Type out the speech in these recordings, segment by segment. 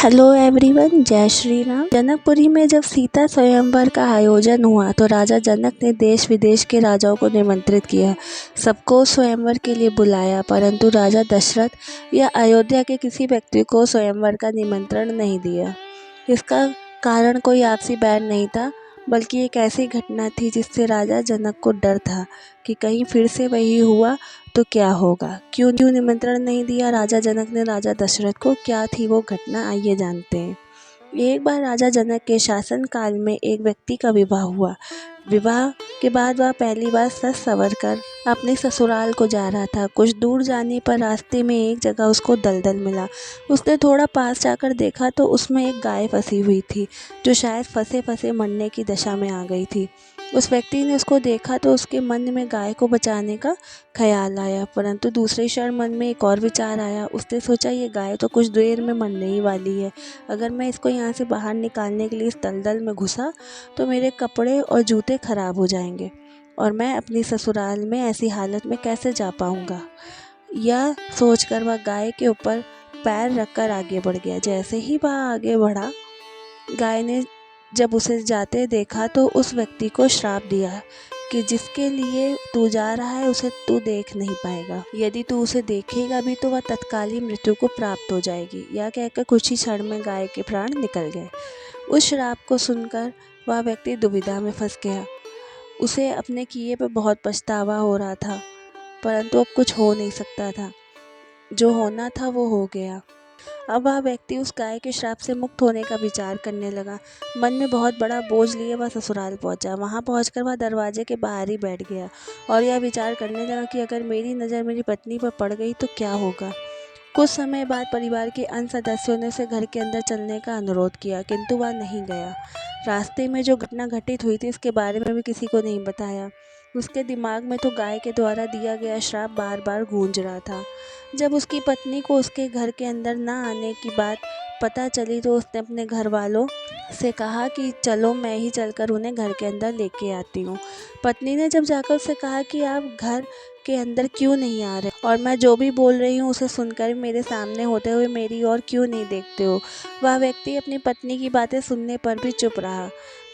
Hello everyone, जय श्री राम। जनकपुरी में जब सीता स्वयंवर का आयोजन हुआ तो राजा जनक ने देश विदेश के राजाओं को निमंत्रित किया, सबको स्वयंवर के लिए बुलाया, परंतु राजा दशरथ या अयोध्या के किसी व्यक्ति को स्वयंवर का निमंत्रण नहीं दिया। इसका कारण कोई आपसी बैर नहीं था, बल्कि एक ऐसी घटना थी जिससे राजा जनक को डर था कि कहीं फिर से वही हुआ तो क्या होगा। क्यों निमंत्रण नहीं दिया राजा जनक ने राजा दशरथ को? क्या थी वो घटना, आइए जानते हैं। एक बार राजा जनक के शासन काल में एक व्यक्ति का विवाह हुआ। विवाह के बाद वह पहली बार सज संवर कर अपने ससुराल को जा रहा था। कुछ दूर जाने पर रास्ते में एक जगह उसको दलदल मिला। उसने थोड़ा पास जाकर देखा तो उसमें एक गाय फंसी हुई थी, जो शायद फंसे फंसे मरने की दशा में आ गई थी। उस व्यक्ति ने उसको देखा तो उसके मन में गाय को बचाने का ख्याल आया, परंतु दूसरे क्षण मन में एक और विचार आया। उसने सोचा, ये गाय तो कुछ देर में मरने ही वाली है। अगर मैं इसको यहाँ से बाहर निकालने के लिए इस दलदल में घुसा तो मेरे कपड़े और जूते खराब हो जाएंगे और मैं अपनी ससुराल में ऐसी हालत में कैसे जा पाऊँगा। यह सोचकर वह गाय के ऊपर पैर रखकर आगे बढ़ गया। जैसे ही वह आगे बढ़ा, गाय ने जब उसे जाते देखा तो उस व्यक्ति को श्राप दिया कि जिसके लिए तू जा रहा है उसे तू देख नहीं पाएगा। यदि तू उसे देखेगा भी तो वह तत्कालीन मृत्यु को प्राप्त हो जाएगी। यह कहकर कुछ ही क्षण में गाय के प्राण निकल गए। उस श्राप को सुनकर वह व्यक्ति दुविधा में फंस गया। उसे अपने किए पे बहुत पछतावा हो रहा था, परंतु अब कुछ हो नहीं सकता था। जो होना था वो हो गया। अब वह व्यक्ति उस गाय के श्राप से मुक्त होने का विचार करने लगा। मन में बहुत बड़ा बोझ लिए वह ससुराल पहुंचा। वहां पहुंचकर वह दरवाजे के बाहर ही बैठ गया और यह विचार करने लगा कि अगर मेरी नज़र मेरी पत्नी पर पड़ गई तो क्या होगा। कुछ समय बाद परिवार के अन्य सदस्यों ने उसे घर के अंदर चलने का अनुरोध किया, किंतु वह नहीं गया। रास्ते में जो घटना घटित हुई थी इसके बारे में भी किसी को नहीं बताया। उसके दिमाग में तो गाय के द्वारा दिया गया श्राप बार बार गूंज रहा था। जब उसकी पत्नी को उसके घर के अंदर न आने की बात पता चली तो उसने अपने घर वालों से कहा कि चलो मैं ही चलकर उन्हें घर के अंदर लेके आती हूँ। पत्नी ने जब जाकर उससे कहा कि आप घर के अंदर क्यों नहीं आ रहे और मैं जो भी बोल रही हूँ उसे सुनकर मेरे सामने होते हुए मेरी ओर क्यों नहीं देखते हो, वह व्यक्ति अपनी पत्नी की बातें सुनने पर भी चुप रहा।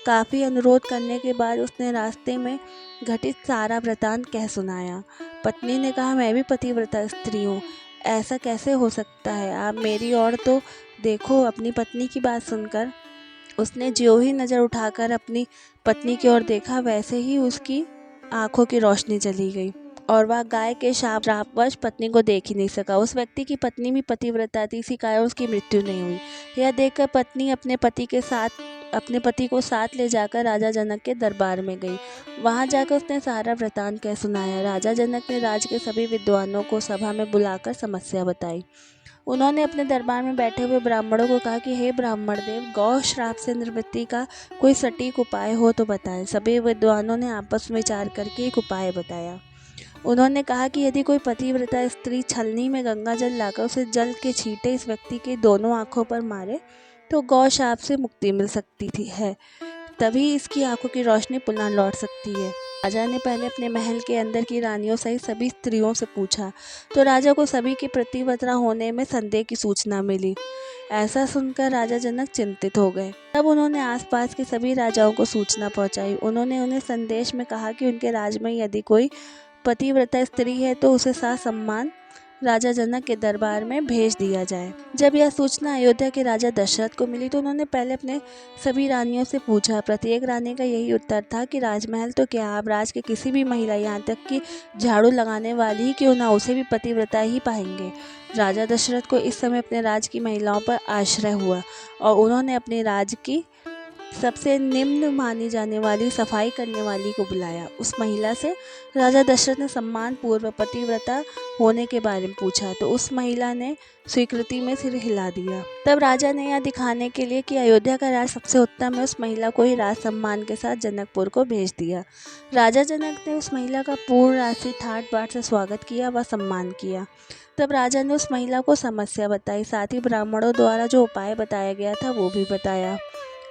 काफ़ी अनुरोध करने के बाद उसने रास्ते में घटित सारा वृतांत कह सुनाया। पत्नी ने कहा, मैं भी पतिव्रता स्त्री हूँ, ऐसा कैसे हो सकता है? आप मेरी ओर तो देखो। अपनी पत्नी की बात सुनकर उसने ज्यों ही नज़र उठाकर अपनी पत्नी की ओर देखा, वैसे ही उसकी आंखों की रोशनी चली गई और वह गाय के श्रापवश पत्नी को देख ही नहीं सका। उस व्यक्ति की पत्नी भी पतिव्रता थी, इसी कारण उसकी मृत्यु नहीं हुई। यह देखकर पत्नी अपने पति को साथ ले जाकर राजा जनक के दरबार में गई। वहां जाकर उसने सारा वृतांत कह सुनाया। राजा जनक ने राज्य के सभी विद्वानों को सभा में बुलाकर समस्या बताई। उन्होंने अपने दरबार में बैठे हुए ब्राह्मणों को कहा कि हे ब्राह्मण देव, गौ श्राप से निवृत्ति का कोई सटीक उपाय हो तो बताएं। सभी विद्वानों ने आपस में विचार करके एक उपाय बताया। उन्होंने कहा कि यदि कोई पतिव्रता स्त्री छलनी में गंगा जल लाकर उसे जल के छींटे इस व्यक्ति की दोनों आंखों पर मारे तो गौ शाप से मुक्ति मिल सकती है, तभी इसकी आंखों की रोशनी पुनः लौट सकती है। राजा ने पहले अपने महल के अंदर की रानियों सहित सभी स्त्रियों से पूछा तो राजा को सभी के पतिव्रता होने में संदेह की सूचना मिली। ऐसा सुनकर राजा जनक चिंतित हो गए। तब उन्होंने आसपास के सभी राजाओं को सूचना पहुंचाई। उन्होंने उन्हें संदेश में कहा कि उनके राज्य में यदि कोई पतिव्रता स्त्री है तो उसे ससम्मान राजा जनक के दरबार में भेज दिया जाए। जब यह सूचना अयोध्या के राजा दशरथ को मिली तो उन्होंने पहले अपने सभी रानियों से पूछा। प्रत्येक रानी का यही उत्तर था कि राजमहल तो क्या, आप राज के किसी भी महिला, यहाँ तक कि झाड़ू लगाने वाली ही क्यों ना, उसे भी पतिव्रता ही पाएंगे। राजा दशरथ को इस समय अपने राज्य की महिलाओं पर आश्रय हुआ और उन्होंने अपने राज्य की सबसे निम्न मानी जाने वाली सफाई करने वाली को बुलाया। उस महिला से राजा दशरथ ने सम्मान पूर्वक पतिव्रता होने के बारे में पूछा तो उस महिला ने स्वीकृति में सिर हिला दिया। तब राजा ने यह दिखाने के लिए कि अयोध्या का राज सबसे उत्तम है, उस महिला को ही राज सम्मान के साथ जनकपुर को भेज दिया। राजा जनक ने उस महिला का पूर्ण राशि ठाट बाट से स्वागत किया व सम्मान किया। तब राजा ने उस महिला को समस्या बताई, साथ ही ब्राह्मणों द्वारा जो उपाय बताया गया था वो भी बताया।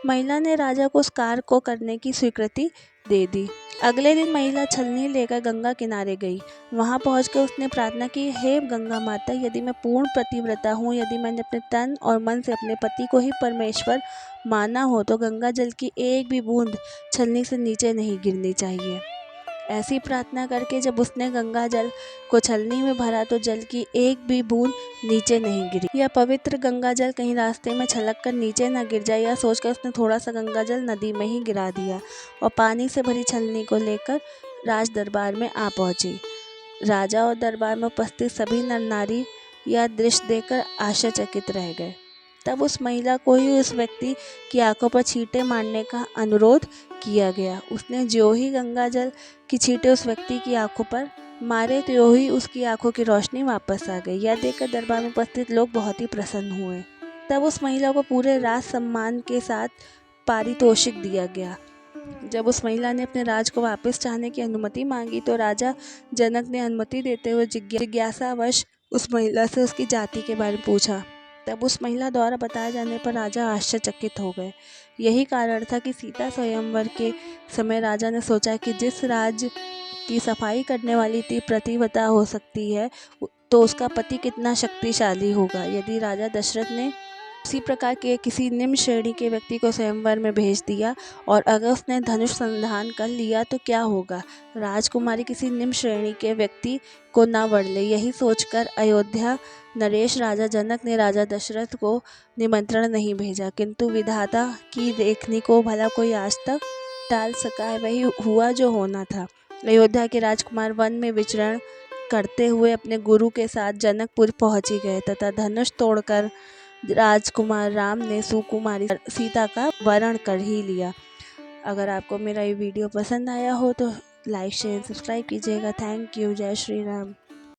महिला ने राजा को उस कार्य को करने की स्वीकृति दे दी। अगले दिन महिला छलनी लेकर गंगा किनारे गई। वहां पहुंचकर उसने प्रार्थना की, हे गंगा माता, यदि मैं पूर्ण पतिव्रता हूँ, यदि मैंने अपने तन और मन से अपने पति को ही परमेश्वर माना हो, तो गंगा जल की एक भी बूंद छलनी से नीचे नहीं गिरनी चाहिए। ऐसी प्रार्थना करके जब उसने गंगा जल को छलनी में भरा तो जल की एक भी बूंद नीचे नहीं गिरी। यह पवित्र गंगा जल कहीं रास्ते में छलक कर नीचे न गिर जाए, यह सोचकर उसने थोड़ा सा गंगा जल नदी में ही गिरा दिया और पानी से भरी छलनी को लेकर राज दरबार में आ पहुंची। राजा और दरबार में उपस्थित सभी नर नारी यह दृश्य देखकर आश्चर्यचकित रह गए। तब उस महिला को ही उस व्यक्ति की आंखों पर छींटे मारने का अनुरोध किया गया। उसने ज्यों ही गंगा जल की छींटे उस व्यक्ति की आंखों पर मारे, त्यों ही उसकी आंखों की रोशनी वापस आ गई। यह देखकर दरबार में उपस्थित लोग बहुत ही प्रसन्न हुए। तब उस महिला को पूरे राज सम्मान के साथ पारितोषिक दिया गया। जब उस महिला ने अपने राज को वापस चाहने की अनुमति मांगी तो राजा जनक ने अनुमति देते हुए जिज्ञासावश उस महिला से उसकी जाति के बारे में पूछा। तब उस महिला द्वारा बताए जाने पर राजा आश्चर्यचकित हो गए। यही कारण था कि सीता स्वयंवर के समय राजा ने सोचा कि जिस राज की सफाई करने वाली इतनी पतिव्रता हो सकती है तो उसका पति कितना शक्तिशाली होगा। यदि राजा दशरथ ने उसी प्रकार के किसी निम्न श्रेणी के व्यक्ति को स्वयंवर में भेज दिया और अगर उसने धनुष संधान कर लिया तो क्या होगा, राजकुमारी किसी निम्न श्रेणी के व्यक्ति को न वड़ ले। यही सोचकर अयोध्या नरेश राजा जनक ने राजा दशरथ को निमंत्रण नहीं भेजा, किंतु विधाता की देखनी को भला कोई आज तक टाल सका है। वही हुआ जो होना था। अयोध्या के राजकुमार वन में विचरण करते हुए अपने गुरु के साथ जनकपुर पहुंच गए तथा धनुष तोड़कर राजकुमार राम ने सुकुमारी सीता का वरण कर ही लिया। अगर आपको मेरा ये वीडियो पसंद आया हो तो लाइक शेयर सब्सक्राइब कीजिएगा। Thank you. जय श्री राम।